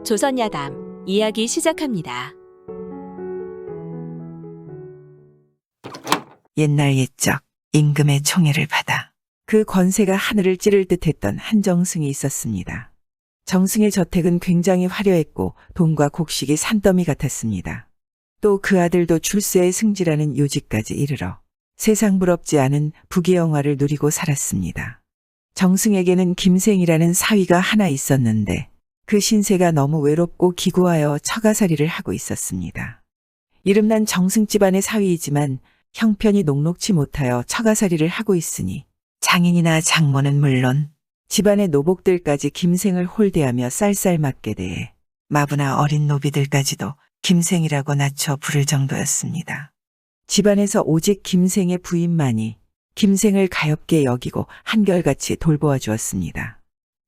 조선야담 이야기 시작합니다. 옛날 옛적 임금의 총애를 받아 그 권세가 하늘을 찌를 듯했던 한 정승이 있었습니다. 정승의 저택은 굉장히 화려했고 돈과 곡식이 산더미 같았습니다. 또 그 아들도 출세에 승진하는 요직까지 이르러 세상 부럽지 않은 부귀영화를 누리고 살았습니다. 정승에게는 김생이라는 사위가 하나 있었는데 그 신세가 너무 외롭고 기구하여 처가살이를 하고 있었습니다. 이름난 정승 집안의 사위이지만 형편이 녹록지 못하여 처가살이를 하고 있으니 장인이나 장모는 물론 집안의 노복들까지 김생을 홀대하며 쌀쌀맞게 대해 마부나 어린 노비들까지도 김생이라고 낮춰 부를 정도였습니다. 집안에서 오직 김생의 부인만이 김생을 가엾게 여기고 한결같이 돌보아 주었습니다.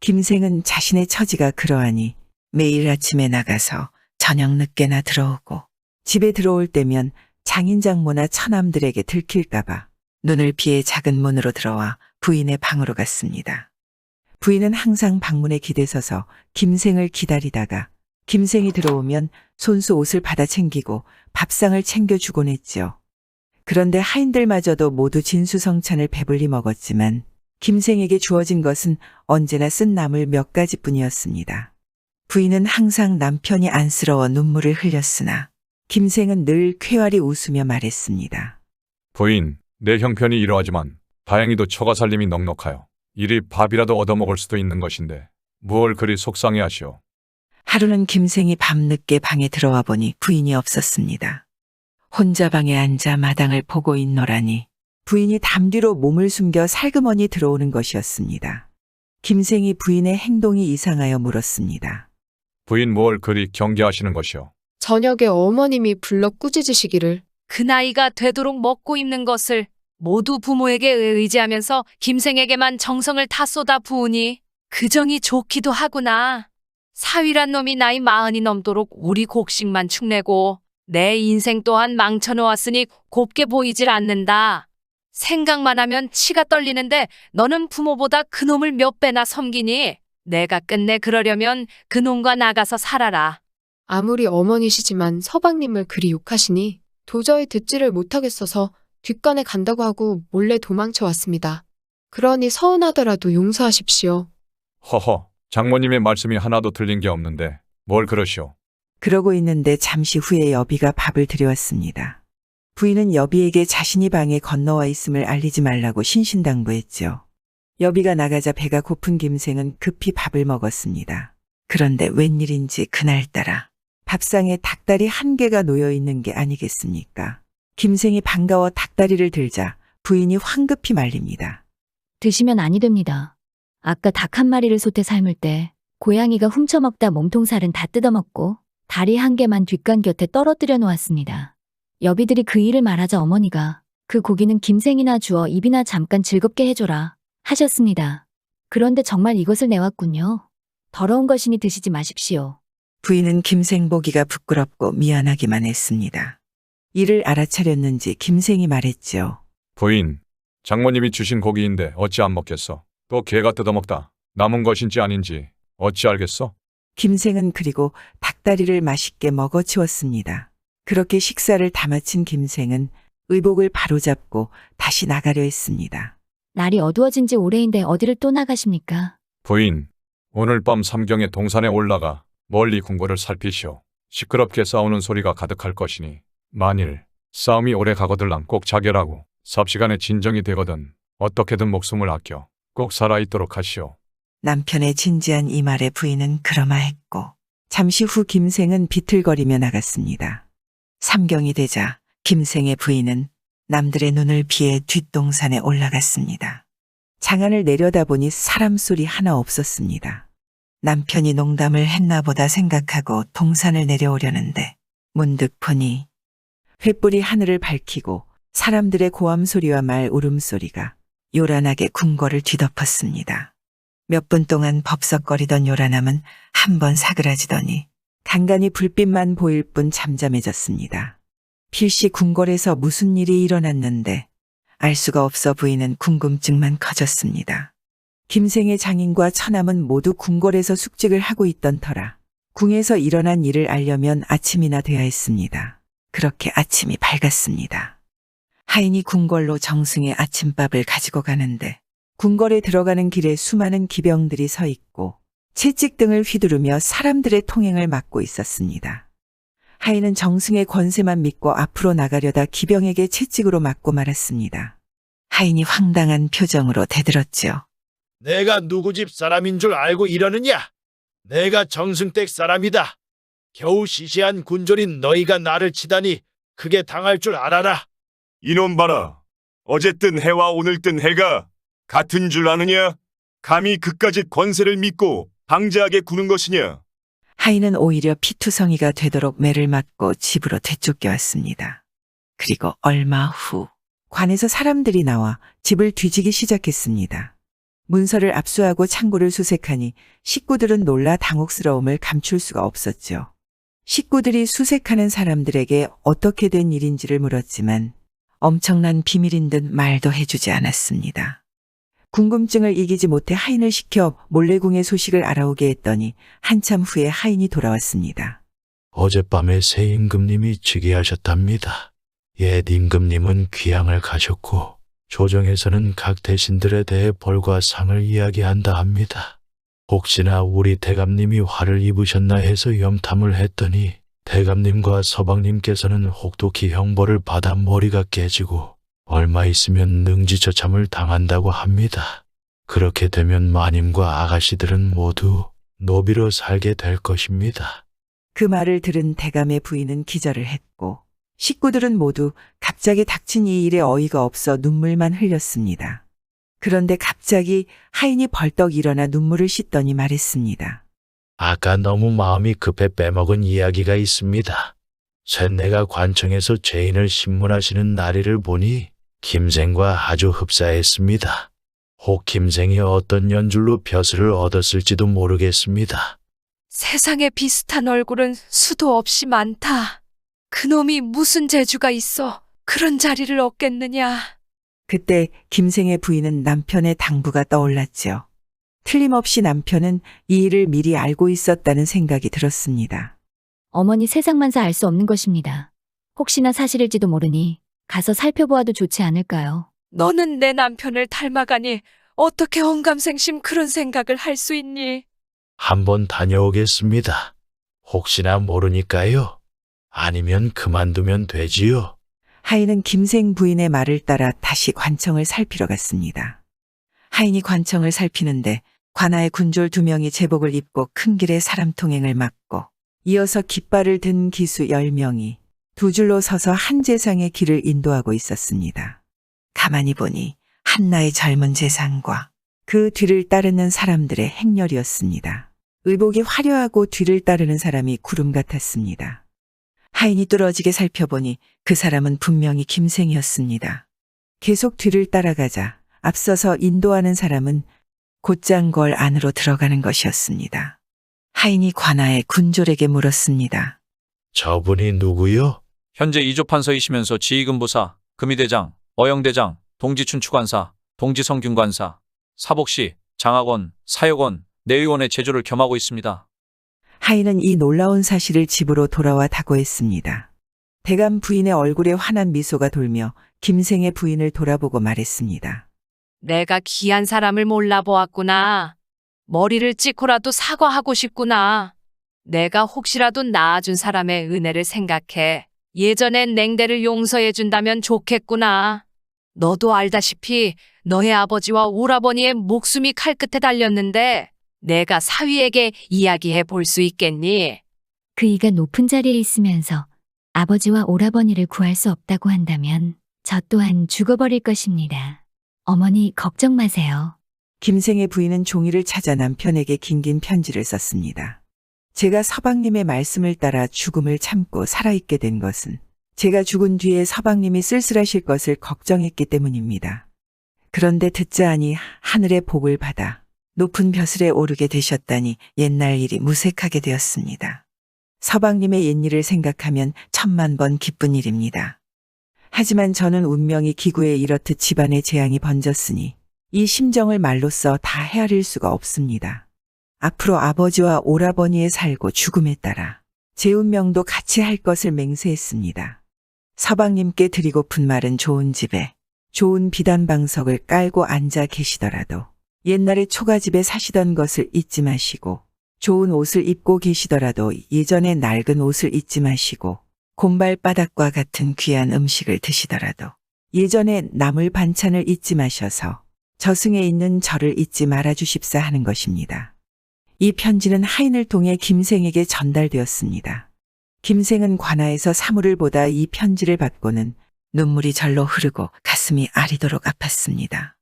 김생은 자신의 처지가 그러하니 매일 아침에 나가서 저녁 늦게나 들어오고 집에 들어올 때면 장인 장모나 처남들에게 들킬까봐 눈을 피해 작은 문으로 들어와 부인의 방으로 갔습니다. 부인은 항상 방문에 기대서서 김생을 기다리다가 김생이 들어오면 손수 옷을 받아 챙기고 밥상을 챙겨주곤 했지요. 그런데 하인들마저도 모두 진수성찬을 배불리 먹었지만 김생에게 주어진 것은 언제나 쓴 나물 몇 가지뿐이었습니다. 부인은 항상 남편이 안쓰러워 눈물을 흘렸으나 김생은 늘 쾌활히 웃으며 말했습니다. 부인, 내 형편이 이러하지만 다행히도 처가 살림이 넉넉하여 이리 밥이라도 얻어먹을 수도 있는 것인데 무얼 그리 속상해하시오. 하루는 김생이 밤늦게 방에 들어와 보니 부인이 없었습니다. 혼자 방에 앉아 마당을 보고 있노라니 부인이 담 뒤로 몸을 숨겨 살그머니 들어오는 것이었습니다. 김생이 부인의 행동이 이상하여 물었습니다. 부인 무얼 그리 경계하시는 것이오. 저녁에 어머님이 불러 꾸짖으시기를 그 나이가 되도록 먹고 입는 것을 모두 부모에게 의지하면서 김생에게만 정성을 다 쏟아 부으니 그 정이 좋기도 하구나. 사위란 놈이 나이 40이 넘도록 우리 곡식만 축내고 내 인생 또한 망쳐놓았으니 곱게 보이질 않는다. 생각만 하면 치가 떨리는데 너는 부모보다 그놈을 몇 배나 섬기니 내가 끝내 그러려면 그놈과 나가서 살아라. 아무리 어머니시지만 서방님을 그리 욕하시니 도저히 듣지를 못하겠어서 뒷간에 간다고 하고 몰래 도망쳐 왔습니다. 그러니 서운하더라도 용서하십시오. 허허, 장모님의 말씀이 하나도 틀린 게 없는데 뭘 그러시오. 그러고 있는데 잠시 후에 여비가 밥을 들여왔습니다. 부인은 여비에게 자신이 방에 건너와 있음을 알리지 말라고 신신당부했죠. 여비가 나가자 배가 고픈 김생은 급히 밥을 먹었습니다. 그런데 웬일인지 그날따라 밥상에 닭다리 한 개가 놓여 있는 게 아니겠습니까? 김생이 반가워 닭다리를 들자 부인이 황급히 말립니다. 드시면 아니 됩니다. 아까 닭 한 마리를 솥에 삶을 때 고양이가 훔쳐먹다 몸통살은 다 뜯어먹고 다리 한 개만 뒷간 곁에 떨어뜨려 놓았습니다. 여비들이 그 일을 말하자 어머니가 그 고기는 김생이나 주어 입이나 잠깐 즐겁게 해줘라 하셨습니다. 그런데 정말 이것을 내왔군요. 더러운 것이니 드시지 마십시오. 부인은 김생 보기가 부끄럽고 미안하기만 했습니다. 이를 알아차렸는지 김생이 말했죠. 부인, 장모님이 주신 고기인데 어찌 안 먹겠어. 또 개가 뜯어먹다 남은 것인지 아닌지 어찌 알겠어? 김생은 그리고 닭다리를 맛있게 먹어치웠습니다. 그렇게 식사를 다 마친 김생은 의복을 바로잡고 다시 나가려 했습니다. 날이 어두워진 지 오래인데 어디를 또 나가십니까? 부인, 오늘 밤 삼경에 동산에 올라가 멀리 궁궐을 살피시오. 시끄럽게 싸우는 소리가 가득할 것이니 만일 싸움이 오래 가거들랑 꼭 자결하고 삽시간에 진정이 되거든 어떻게든 목숨을 아껴 꼭 살아있도록 하시오. 남편의 진지한 이 말에 부인은 그러마했고 잠시 후 김생은 비틀거리며 나갔습니다. 삼경이 되자 김생의 부인은 남들의 눈을 피해 뒷동산에 올라갔습니다. 장안을 내려다보니 사람 소리 하나 없었습니다. 남편이 농담을 했나 보다 생각하고 동산을 내려오려는데 문득 보니 횃불이 하늘을 밝히고 사람들의 고함 소리와 말 울음소리가 요란하게 궁궐을 뒤덮었습니다. 몇 분 동안 법석거리던 요란함은 한번 사그라지더니 간간히 불빛만 보일 뿐 잠잠해졌습니다. 필시 궁궐에서 무슨 일이 일어났는데 알 수가 없어 부인은 궁금증만 커졌습니다. 김생의 장인과 처남은 모두 궁궐에서 숙직을 하고 있던 터라 궁에서 일어난 일을 알려면 아침이나 돼야 했습니다. 그렇게 아침이 밝았습니다. 하인이 궁궐로 정승의 아침밥을 가지고 가는데 궁궐에 들어가는 길에 수많은 기병들이 서 있고 채찍등을 휘두르며 사람들의 통행을 막고 있었습니다. 하인은 정승의 권세만 믿고 앞으로 나가려다 기병에게 채찍으로 맞고 말았습니다. 하인이 황당한 표정으로 대들었지요. 내가 누구 집 사람인 줄 알고 이러느냐? 내가 정승댁 사람이다. 겨우 시시한 군졸인 너희가 나를 치다니 크게 당할 줄 알아라. 이놈 봐라. 어제 뜬 해와 오늘 뜬 해가 같은 줄 아느냐? 감히 그까짓 권세를 믿고 방자하게 구는 것이냐? 하인은 오히려 피투성이가 되도록 매를 맞고 집으로 되쫓겨왔습니다. 그리고 얼마 후 관에서 사람들이 나와 집을 뒤지기 시작했습니다. 문서를 압수하고 창고를 수색하니 식구들은 놀라 당혹스러움을 감출 수가 없었죠. 식구들이 수색하는 사람들에게 어떻게 된 일인지를 물었지만 엄청난 비밀인 듯 말도 해주지 않았습니다. 궁금증을 이기지 못해 하인을 시켜 몰래궁의 소식을 알아오게 했더니 한참 후에 하인이 돌아왔습니다. 어젯밤에 새 임금님이 즉위하셨답니다. 옛 임금님은 귀향을 가셨고 조정에서는 각 대신들에 대해 벌과 상을 이야기한다 합니다. 혹시나 우리 대감님이 화를 입으셨나 해서 염탐을 했더니 대감님과 서방님께서는 혹독히 형벌을 받아 머리가 깨지고 얼마 있으면 능지처참을 당한다고 합니다. 그렇게 되면 마님과 아가씨들은 모두 노비로 살게 될 것입니다. 그 말을 들은 대감의 부인은 기절을 했고 식구들은 모두 갑자기 닥친 이 일에 어이가 없어 눈물만 흘렸습니다. 그런데 갑자기 하인이 벌떡 일어나 눈물을 씻더니 말했습니다. 아까 너무 마음이 급해 빼먹은 이야기가 있습니다. 쇳내가 관청에서 죄인을 신문하시는 나리를 보니 김생과 아주 흡사했습니다. 혹 김생이 어떤 연줄로 벼슬을 얻었을지도 모르겠습니다. 세상에 비슷한 얼굴은 수도 없이 많다. 그놈이 무슨 재주가 있어 그런 자리를 얻겠느냐. 그때 김생의 부인은 남편의 당부가 떠올랐죠. 틀림없이 남편은 이 일을 미리 알고 있었다는 생각이 들었습니다. 어머니 세상만사 알 수 없는 것입니다. 혹시나 사실일지도 모르니 가서 살펴보아도 좋지 않을까요? 너는 내 남편을 닮아가니 어떻게 언감생심 그런 생각을 할 수 있니? 한번 다녀오겠습니다. 혹시나 모르니까요. 아니면 그만두면 되지요. 하인은 김생 부인의 말을 따라 다시 관청을 살피러 갔습니다. 하인이 관청을 살피는데 관아의 군졸 2명이 제복을 입고 큰 길에 사람 통행을 막고 이어서 깃발을 든 기수 10명이 두 줄로 서서 한 재상의 길을 인도하고 있었습니다. 가만히 보니 한나의 젊은 재상과 그 뒤를 따르는 사람들의 행렬이었습니다. 의복이 화려하고 뒤를 따르는 사람이 구름 같았습니다. 하인이 뚫어지게 살펴보니 그 사람은 분명히 김생이었습니다. 계속 뒤를 따라가자 앞서서 인도하는 사람은 곧장 걸 안으로 들어가는 것이었습니다. 하인이 관아의 군졸에게 물었습니다. 저분이 누구요? 현재 이조판서이시면서 지휘근부사, 금의대장, 어영대장, 동지춘추관사, 동지성균관사, 사복시, 장학원, 사역원, 내의원의 제조를 겸하고 있습니다. 하인은 이 놀라운 사실을 집으로 돌아와 다고했습니다. 대감 부인의 얼굴에 환한 미소가 돌며 김생의 부인을 돌아보고 말했습니다. 내가 귀한 사람을 몰라보았구나. 머리를 찍고라도 사과하고 싶구나. 내가 혹시라도 낳아준 사람의 은혜를 생각해 예전엔 냉대를 용서해준다면 좋겠구나. 너도 알다시피 너의 아버지와 오라버니의 목숨이 칼끝에 달렸는데 내가 사위에게 이야기해 볼 수 있겠니? 그이가 높은 자리에 있으면서 아버지와 오라버니를 구할 수 없다고 한다면 저 또한 죽어버릴 것입니다. 어머니 걱정 마세요. 김생의 부인은 종이를 찾아 남편에게 긴긴 편지를 썼습니다. 제가 서방님의 말씀을 따라 죽음을 참고 살아있게 된 것은 제가 죽은 뒤에 서방님이 쓸쓸하실 것을 걱정했기 때문입니다. 그런데 듣자 하니 하늘의 복을 받아 높은 벼슬에 오르게 되셨다니 옛날 일이 무색하게 되었습니다. 서방님의 옛일을 생각하면 1000만 번 기쁜 일입니다. 하지만 저는 운명이 기구에 이렇듯 집안에 재앙이 번졌으니 이 심정을 말로써 다 헤아릴 수가 없습니다. 앞으로 아버지와 오라버니에 살고 죽음에 따라 제 운명도 같이 할 것을 맹세했습니다. 서방님께 드리고픈 말은 좋은 집에 좋은 비단방석을 깔고 앉아 계시더라도 옛날에 초가집에 사시던 것을 잊지 마시고 좋은 옷을 입고 계시더라도 예전의 낡은 옷을 잊지 마시고 곰발바닥과 같은 귀한 음식을 드시더라도 예전에 나물 반찬을 잊지 마셔서 저승에 있는 저를 잊지 말아 주십사 하는 것입니다. 이 편지는 하인을 통해 김생에게 전달되었습니다. 김생은 관아에서 사물을 보다 이 편지를 받고는 눈물이 절로 흐르고 가슴이 아리도록 아팠습니다.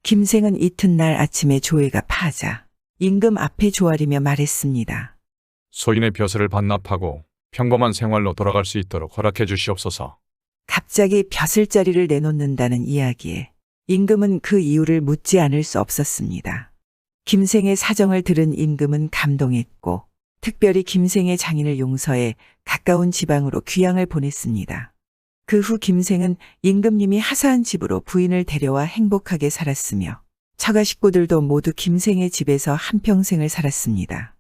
김생은 이튿날 아침에 조회가 파자 임금 앞에 조아리며 말했습니다. 소인의 벼슬을 반납하고 평범한 생활로 돌아갈 수 있도록 허락해 주시옵소서. 갑자기 벼슬자리를 내놓는다는 이야기에 임금은 그 이유를 묻지 않을 수 없었습니다. 김생의 사정을 들은 임금은 감동했고 특별히 김생의 장인을 용서해 가까운 지방으로 귀양을 보냈습니다. 그 후 김생은 임금님이 하사한 집으로 부인을 데려와 행복하게 살았으며 처가 식구들도 모두 김생의 집에서 한평생을 살았습니다.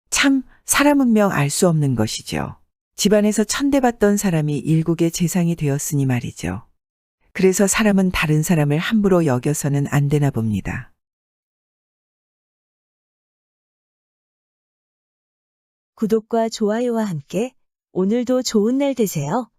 참 사람 운명 알 수 없는 것이죠. 집안에서 천대받던 사람이 일국의 재상이 되었으니 말이죠. 그래서 사람은 다른 사람을 함부로 여겨서는 안 되나 봅니다. 구독과 좋아요와 함께 오늘도 좋은 날 되세요.